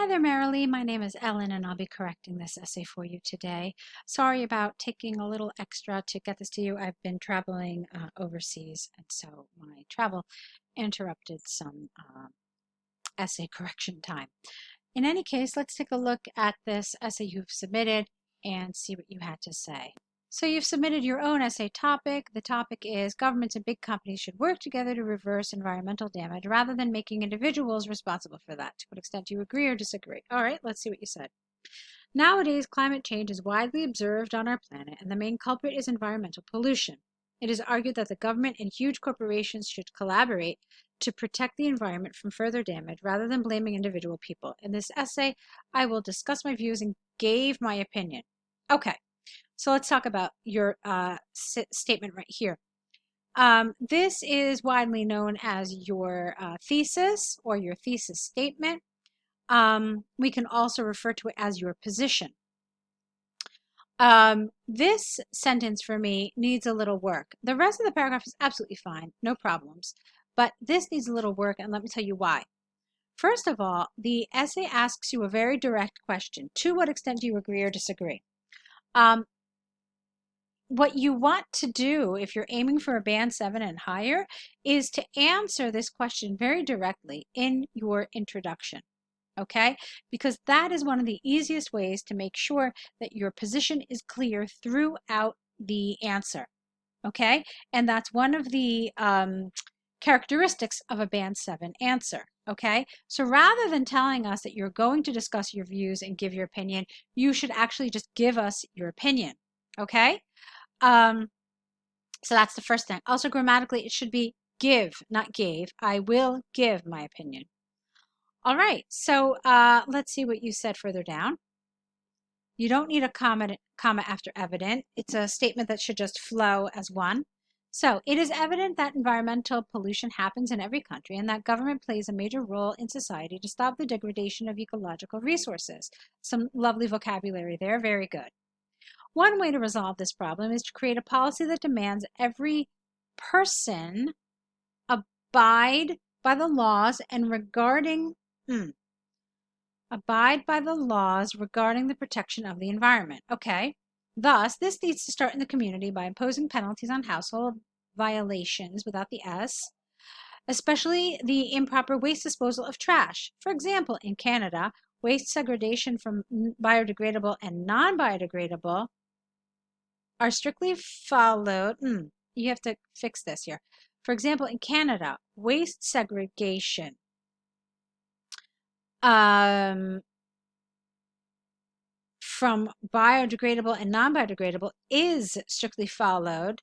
Hi there, Marilee. My name is Ellen, and I'll be correcting this essay for you today. Sorry about taking a little extra to get this to you. I've been traveling overseas, and so my travel interrupted some essay correction time. In any case, let's take a look at this essay you've submitted and see what you had to say. So you've submitted your own essay topic. The topic is governments and big companies should work together to reverse environmental damage rather than making individuals responsible for that. To what extent do you agree or disagree? All right, let's see what you said. Nowadays, climate change is widely observed on our planet, and the main culprit is environmental pollution. It is argued that the government and huge corporations should collaborate to protect the environment from further damage rather than blaming individual people. In this essay, I will discuss my views and gave my opinion. Okay. So let's talk about your statement right here. This is widely known as your thesis or your thesis statement. We can also refer to it as your position. This sentence for me needs a little work. The rest of the paragraph is absolutely fine, no problems, but this needs a little work, and let me tell you why. First of all, the essay asks you a very direct question. To what extent do you agree or disagree? What you want to do if you're aiming for a band 7 and higher is to answer this question very directly in your introduction, okay? Because that is one of the easiest ways to make sure that your position is clear throughout the answer, okay? And that's one of the characteristics of a band 7 answer, okay? So rather than telling us that you're going to discuss your views and give your opinion, you should actually just give us your opinion, okay? So that's the first thing. Also, grammatically, it should be give, not gave. I will give my opinion. All right, so let's see what you said further down. You don't need a comma after evident. It's a statement that should just flow as one. So it is evident that environmental pollution happens in every country and that government plays a major role in society to stop the degradation of ecological resources. Some lovely vocabulary there, very good. One way to resolve this problem is to create a policy that demands every person abide by the laws and abide by the laws regarding the protection of the environment. Okay. Thus, this needs to start in the community by imposing penalties on household violations without the S, especially the improper waste disposal of trash. For example, in Canada, waste segregation from biodegradable and non-biodegradable are strictly followed. You have to fix this here. For example, in Canada, waste segregation from biodegradable and non-biodegradable is strictly followed.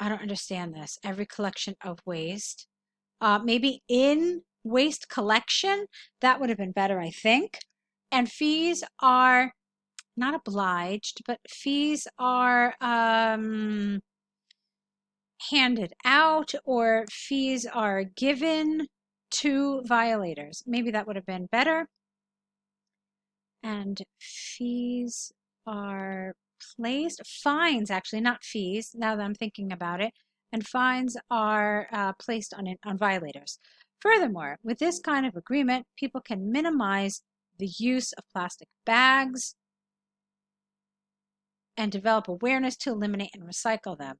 I don't understand this. Every collection of waste. Maybe in waste collection, that would have been better, I think. And fees are not obliged, but fees are handed out or fees are given to violators. Maybe that would have been better. And fees are placed, fines actually, not fees, now that I'm thinking about it, and fines are placed on violators. Furthermore, with this kind of agreement, people can minimize the use of plastic bags and develop awareness to eliminate and recycle them.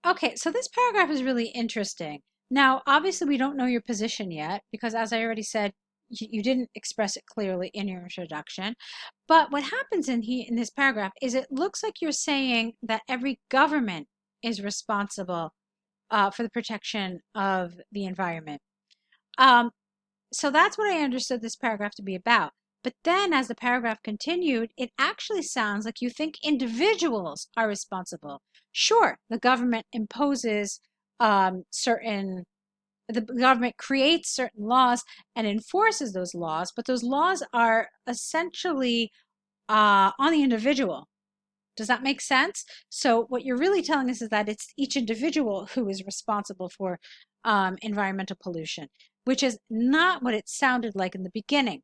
Okay, so this paragraph is really interesting. Now, obviously, we don't know your position yet because, as I already said, you didn't express it clearly in your introduction. But what happens in this paragraph is it looks like you're saying that every government is responsible for the protection of the environment. So that's what I understood this paragraph to be about. But then as the paragraph continued, it actually sounds like you think individuals are responsible. Sure, the government imposes the government creates certain laws and enforces those laws, but those laws are essentially on the individual. Does that make sense? So what you're really telling us is that it's each individual who is responsible for environmental pollution, which is not what it sounded like in the beginning.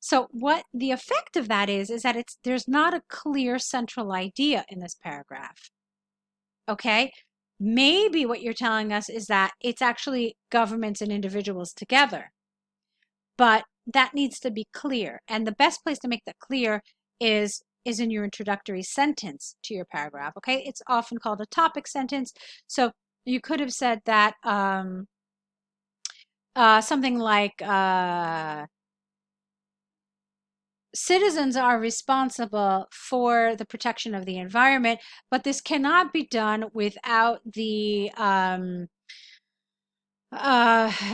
So what the effect of that is that there's not a clear central idea in this paragraph. Okay? Maybe what you're telling us is that it's actually governments and individuals together. but that needs to be clear. And the best place to make that clear is in your introductory sentence to your paragraph. Okay, it's often called a topic sentence. So you could have said that something like citizens are responsible for the protection of the environment, but this cannot be done without the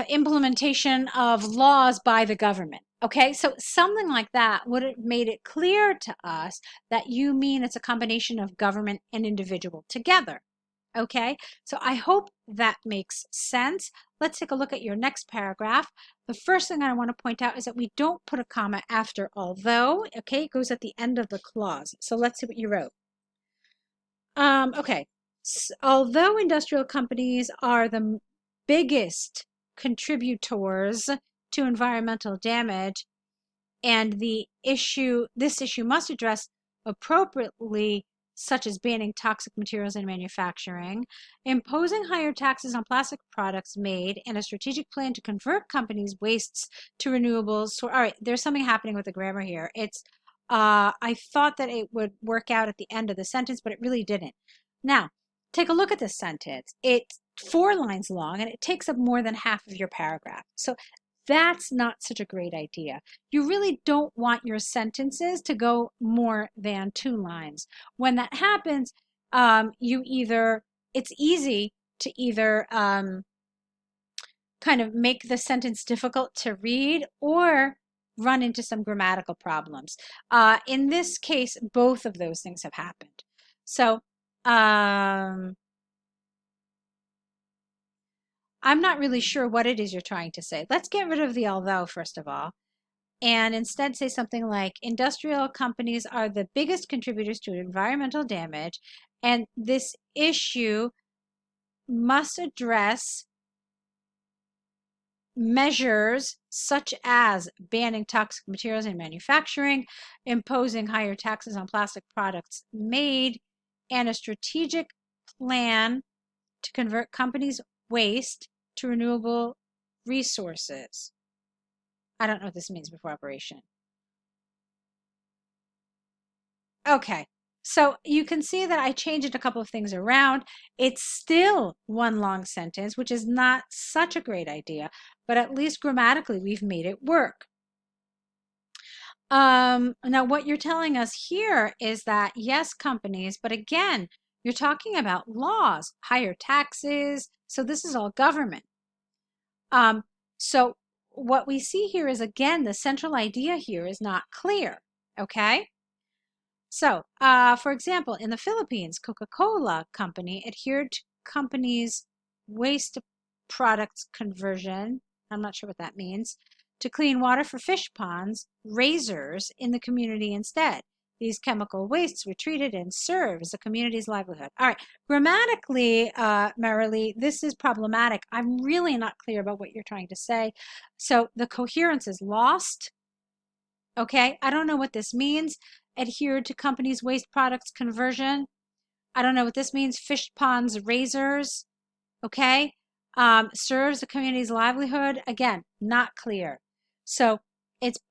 implementation of laws by the government. Okay, so something like that would have made it clear to us that you mean it's a combination of government and individual together. Okay, so I hope that makes sense. Let's take a look at your next paragraph. The first thing I want to point out is that we don't put a comma after although. Okay, it goes at the end of the clause. So let's see what you wrote. Okay, although industrial companies are the biggest contributors to environmental damage, and this issue must address appropriately, such as banning toxic materials in manufacturing, imposing higher taxes on plastic products made, and a strategic plan to convert companies' wastes to renewables. So, all right, there's something happening with the grammar here. It's I thought that it would work out at the end of the sentence, but it really didn't. Now, take a look at this sentence. It's 4 lines long, and it takes up more than half of your paragraph. So that's not such a great idea. You really don't want your sentences to go more than 2 lines. When that happens, it's easy to either kind of make the sentence difficult to read or run into some grammatical problems. In this case, both of those things have happened. So I'm not really sure what it is you're trying to say. Let's get rid of the although, first of all, and instead say something like industrial companies are the biggest contributors to environmental damage, and this issue must address measures such as banning toxic materials in manufacturing, imposing higher taxes on plastic products made, and a strategic plan to convert companies' waste to renewable resources. I don't know what this means before operation. Okay, so you can see that I changed a couple of things around. It's still one long sentence, which is not such a great idea, but at least grammatically we've made it work. Now what you're telling us here is that yes, companies, but again, you're talking about laws, higher taxes, so this is all government. So what we see here is, again, the central idea here is not clear, okay? So, for example, in the Philippines, Coca-Cola Company adhered to companies' waste products conversion, I'm not sure what that means, to clean water for fish ponds, razors in the community instead. These chemical wastes were treated and serve as the community's livelihood. All right, grammatically, Marilee, this is problematic. I'm really not clear about what you're trying to say. So the coherence is lost. Okay, I don't know what this means. Adhered to companies' waste products conversion. I don't know what this means. Fish ponds, razors. Okay, serves the community's livelihood. Again, not clear. So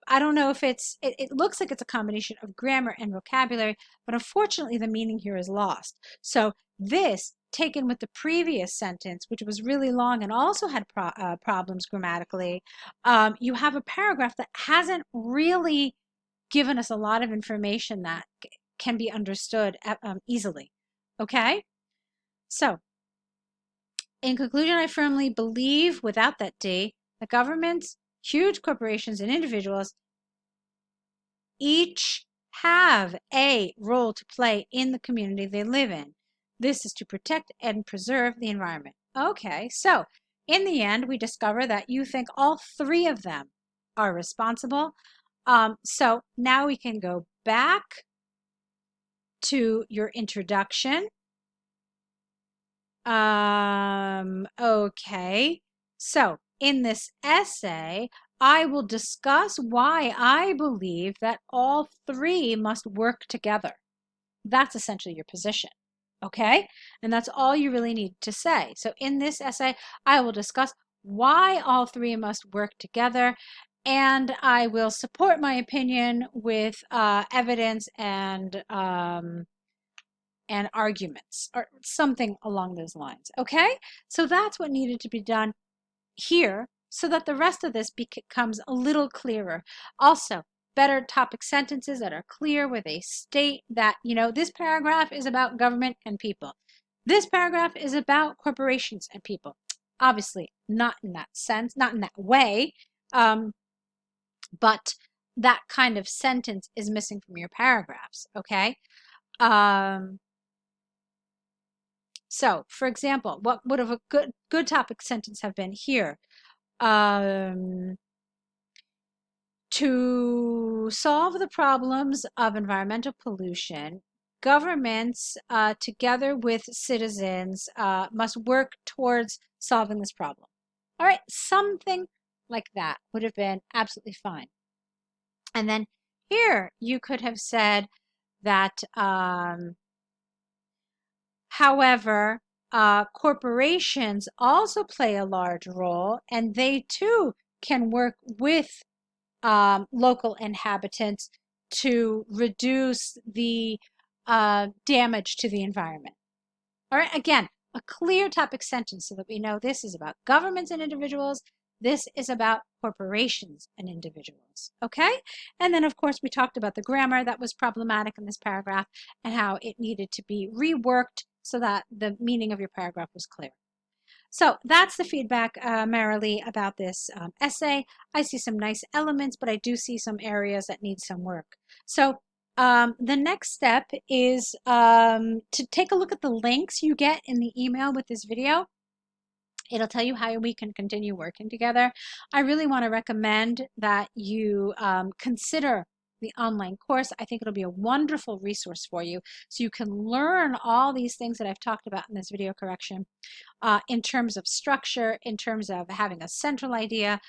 I don't know if it looks like it's a combination of grammar and vocabulary, but unfortunately the meaning here is lost. So this, taken with the previous sentence, which was really long and also had problems grammatically, you have a paragraph that hasn't really given us a lot of information that can be understood easily. Okay? So, in conclusion, I firmly believe, without that D, that governments, huge corporations, and individuals each have a role to play in the community they live in. This is to protect and preserve the environment. Okay, so in the end, we discover that you think all 3 of them are responsible. So now we can go back to your introduction. Okay, so in this essay, I will discuss why I believe that all 3 must work together. That's essentially your position, okay? And that's all you really need to say. So in this essay, I will discuss why all 3 must work together, and I will support my opinion with evidence and arguments or something along those lines. Okay, so that's what needed to be done here so that the rest of this becomes a little clearer. Also, better topic sentences that are clear where they state that, you know, this paragraph is about government and people. This paragraph is about corporations and people. Obviously, not in that sense, not in that way, but that kind of sentence is missing from your paragraphs, okay? So, for example, what would have a good topic sentence have been here? To solve the problems of environmental pollution, governments, together with citizens, must work towards solving this problem. All right, something like that would have been absolutely fine. And then here you could have said that, however, corporations also play a large role, and they too can work with local inhabitants to reduce the damage to the environment. All right, again, a clear topic sentence so that we know this is about governments and individuals. This is about corporations and individuals, okay? And then, of course, we talked about the grammar that was problematic in this paragraph and how it needed to be reworked so that the meaning of your paragraph was clear. So that's the feedback, Marilee, about this essay. I see some nice elements, but I do see some areas that need some work. So the next step is to take a look at the links you get in the email with this video. It'll tell you how we can continue working together. I really want to recommend that you consider the online course. I think it'll be a wonderful resource for you so you can learn all these things that I've talked about in this video correction in terms of structure, in terms of having a central idea,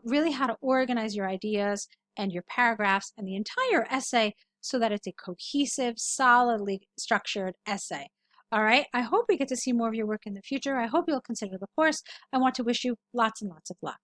really how to organize your ideas and your paragraphs and the entire essay so that it's a cohesive, solidly structured essay. All right, I hope we get to see more of your work in the future. I hope you'll consider the course. I want to wish you lots and lots of luck.